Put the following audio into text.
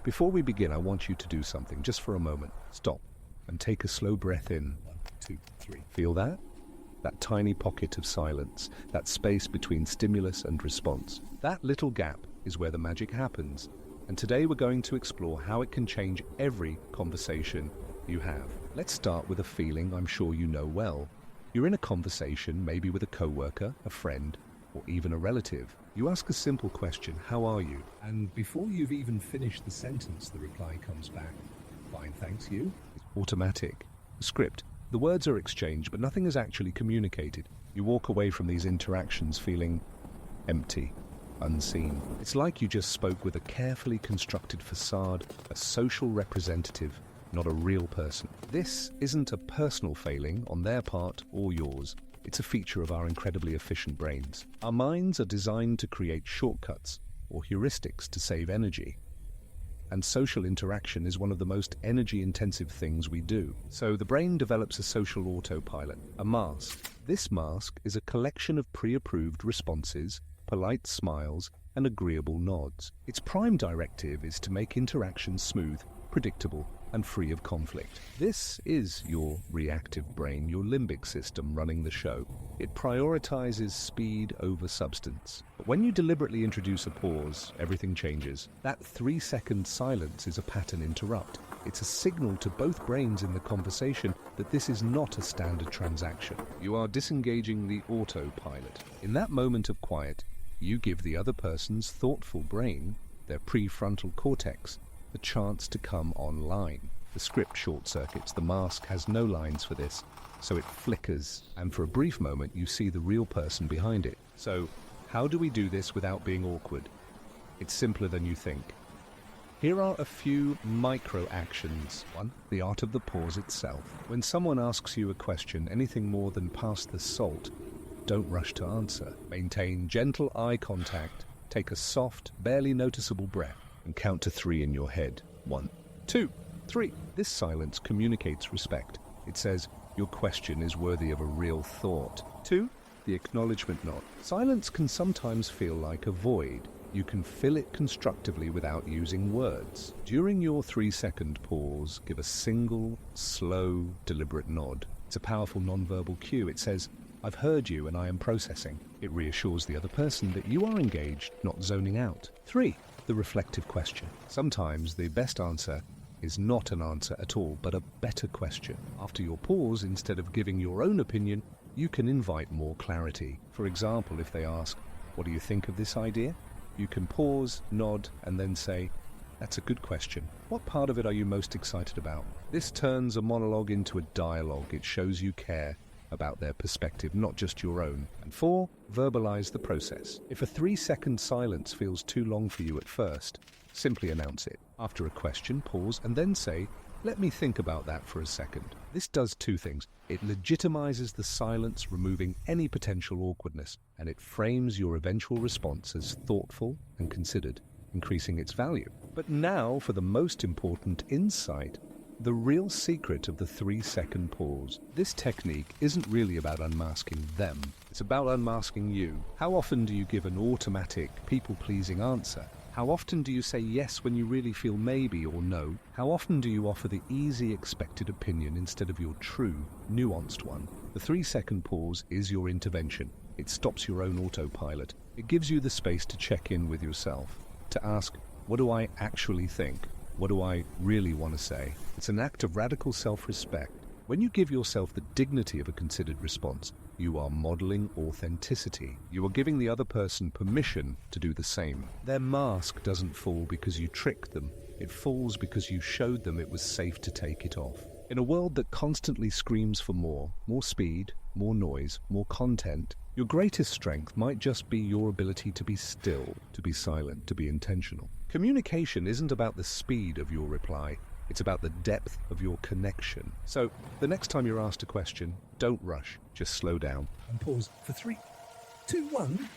Before we begin, I want you to do something just for a moment. Stop and take a slow breath in. 1, 2, 3. Feel that? That tiny pocket of silence, that space between stimulus and response. That little gap is where the magic happens. And today we're going to explore how it can change every conversation you have. Let's start with a feeling I'm sure you know well. You're in a conversation, maybe with a coworker, a friend, or even a relative. You ask a simple question, "How are you?" And before you've even finished the sentence, the reply comes back, "Fine, thanks, you." It's automatic. A script. The words are exchanged, but nothing is actually communicated. You walk away from these interactions feeling empty, unseen. It's like you just spoke with a carefully constructed facade, a social representative, not a real person. This isn't a personal failing on their part or yours. It's a feature of our incredibly efficient brains. Our minds are designed to create shortcuts or heuristics to save energy. And social interaction is one of the most energy-intensive things we do. So the brain develops a social autopilot, a mask. This mask is a collection of pre-approved responses, polite smiles, and agreeable nods. Its prime directive is to make interactions smooth, predictable, and free of conflict. This is your reactive brain, your limbic system running the show. It prioritizes speed over substance. But when you deliberately introduce a pause, everything changes. That 3-second silence is a pattern interrupt. It's a signal to both brains in the conversation that this is not a standard transaction. You are disengaging the autopilot. In that moment of quiet, you give the other person's thoughtful brain, their prefrontal cortex, the chance to come online. The script short-circuits, the mask has no lines for this, so it flickers, and for a brief moment you see the real person behind it. So, how do we do this without being awkward? It's simpler than you think. Here are a few micro-actions. 1. The art of the pause itself. When someone asks you a question, anything more than pass the salt, don't rush to answer. Maintain gentle eye contact, take a soft, barely noticeable breath, and count to 3 in your head. 1, 2, 3. This silence communicates respect. It says, your question is worthy of a real thought. 2. The acknowledgement nod. Silence can sometimes feel like a void. You can fill it constructively without using words. During your 3-second pause, give a single, slow, deliberate nod. It's a powerful nonverbal cue. It says, I've heard you and I am processing. It reassures the other person that you are engaged, not zoning out. 3. The reflective question. Sometimes the best answer is not an answer at all, but a better question. After your pause, instead of giving your own opinion, you can invite more clarity. For example, if they ask, what do you think of this idea? You can pause, nod, and then say, that's a good question. What part of it are you most excited about? This turns a monologue into a dialogue. It shows you care about their perspective, not just your own. And 4, verbalize the process. If a 3-second silence feels too long for you at first, simply announce it. After a question, pause, and then say, let me think about that for a second. This does 2 things. It legitimizes the silence, removing any potential awkwardness, and it frames your eventual response as thoughtful and considered, increasing its value. But now for the most important insight, the real secret of the 3-second pause. This technique isn't really about unmasking them. It's about unmasking you. How often do you give an automatic, people-pleasing answer? How often do you say yes when you really feel maybe or no? How often do you offer the easy, expected opinion instead of your true, nuanced one? The 3-second pause is your intervention. It stops your own autopilot. It gives you the space to check in with yourself, to ask, what do I actually think? What do I really want to say? It's an act of radical self-respect. When you give yourself the dignity of a considered response, you are modeling authenticity. You are giving the other person permission to do the same. Their mask doesn't fall because you tricked them. It falls because you showed them it was safe to take it off. In a world that constantly screams for more speed, more noise, more content, your greatest strength might just be your ability to be still, to be silent, to be intentional. Communication isn't about the speed of your reply, it's about the depth of your connection. So, the next time you're asked a question, don't rush, just slow down. And pause for 3, 2, 1.